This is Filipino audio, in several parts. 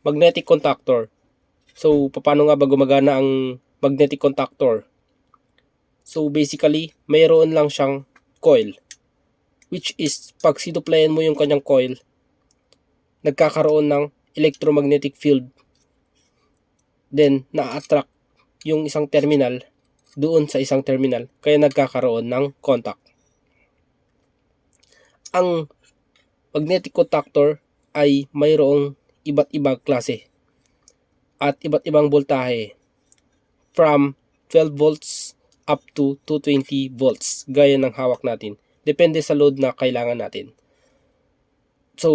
magnetic contactor. So, paano nga ba gumagana ang magnetic contactor? So, basically, mayroon lang siyang coil. Which is, pag sinuplayan mo yung kanyang coil, nagkakaroon ng electromagnetic field. Then, na-attract yung isang terminal doon sa isang terminal. Kaya nagkakaroon ng contact. Ang magnetic contactor ay mayroong iba't ibang klase at iba't ibang voltahe from 12 volts up to 220 volts gaya ng hawak natin. Depende sa load na kailangan natin. So,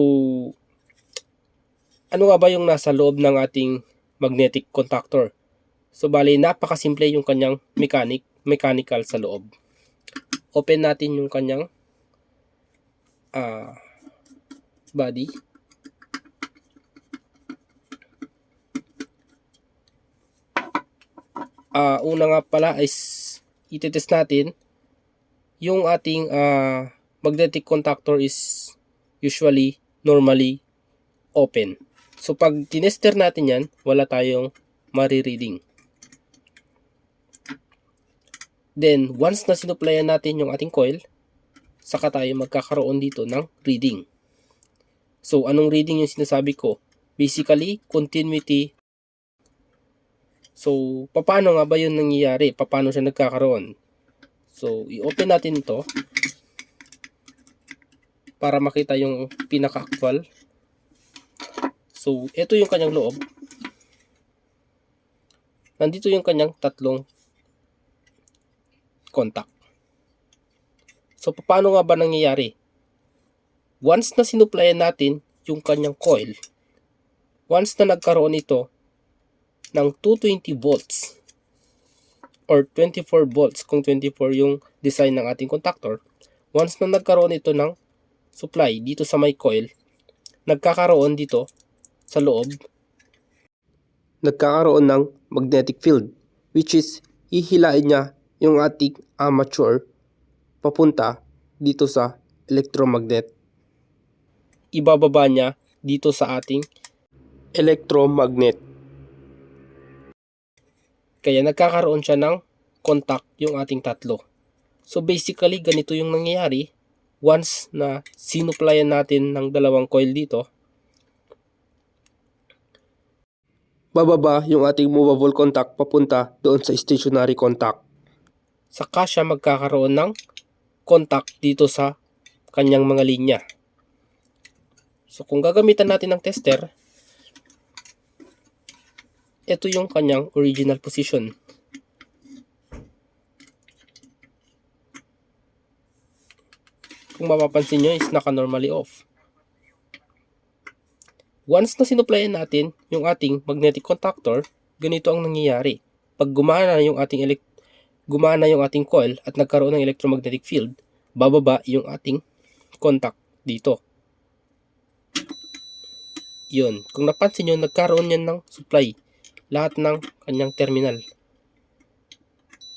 ano nga ba yung nasa loob ng ating magnetic contactor? So, bali, napakasimple yung kanyang mechanical sa loob. Open natin yung kanyang body. Una nga pala is itetest natin yung ating magnetic contactor is usually normally open. So pag tinester natin yan, wala tayong marireading. Then once na sinuplayan natin yung ating coil, saka tayo magkakaroon dito ng reading. So anong reading yung sinasabi ko? Basically, continuity. So, paano nga ba yun nangyayari? Paano siya nagkakaroon? So, i-open natin ito para makita yung pinaka-actual. So, ito yung kanyang loob. Nandito yung kanyang tatlong contact. So, paano nga ba nangyayari? Once na sinuplayan natin yung kanyang coil, once na nagkaroon ito ng 220 volts or 24 volts kung 24 yung design ng ating contactor, once na nagkaroon ito ng supply dito sa may coil, nagkakaroon dito sa loob, nagkakaroon ng magnetic field, which is hihilain niya yung ating armature papunta dito sa electromagnet. Ibababa niya dito sa ating electromagnet. Kaya nagkakaroon siya ng contact yung ating tatlo. So basically, ganito yung nangyayari once na sinuplayan natin ng dalawang coil dito. Bababa yung ating movable contact papunta doon sa stationary contact. Saka siya magkakaroon ng contact dito sa kanyang mga linya. So kung gagamitan natin ng tester, ito yung kanyang original position. Kung mapapansin nyo is naka-normally off. Once na sinuplayan natin yung ating magnetic contactor, ganito ang nangyayari. Pag gumana yung ating coil at nagkaroon ng electromagnetic field, bababa yung ating contact dito. Yun. Kung napansin nyo, nagkaroon yan ng supply. Lahat ng kanyang terminal.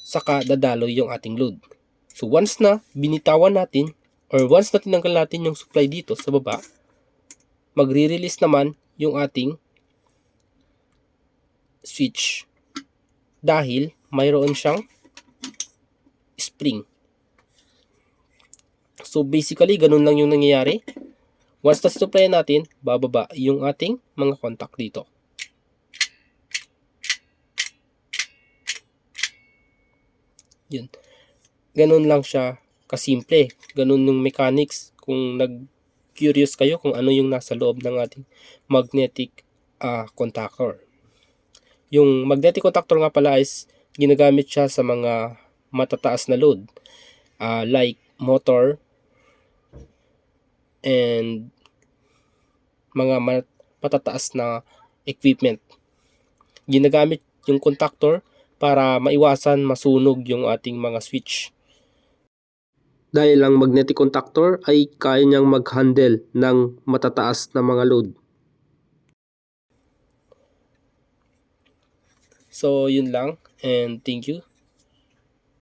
Saka dadaloy yung ating load. So once na binitawan natin or once na tinanggal natin yung supply dito sa baba, magre-release naman yung ating switch dahil mayroon siyang spring. So basically, ganun lang yung nangyayari. Once na sinuplayan natin, bababa yung ating mga contact dito. Yun. Ganun lang siya kasimple. Ganun yung mechanics. Kung nag-curious kayo kung ano yung nasa loob ng ating magnetic contactor. Yung magnetic contactor nga pala is ginagamit siya sa mga matataas na load. Like motor and mga matataas na equipment. Ginagamit yung contactor para maiwasan masunog yung ating mga switch. Dahil ang magnetic contactor ay kaya niyang mag-handle ng matataas na mga load. So yun lang and thank you.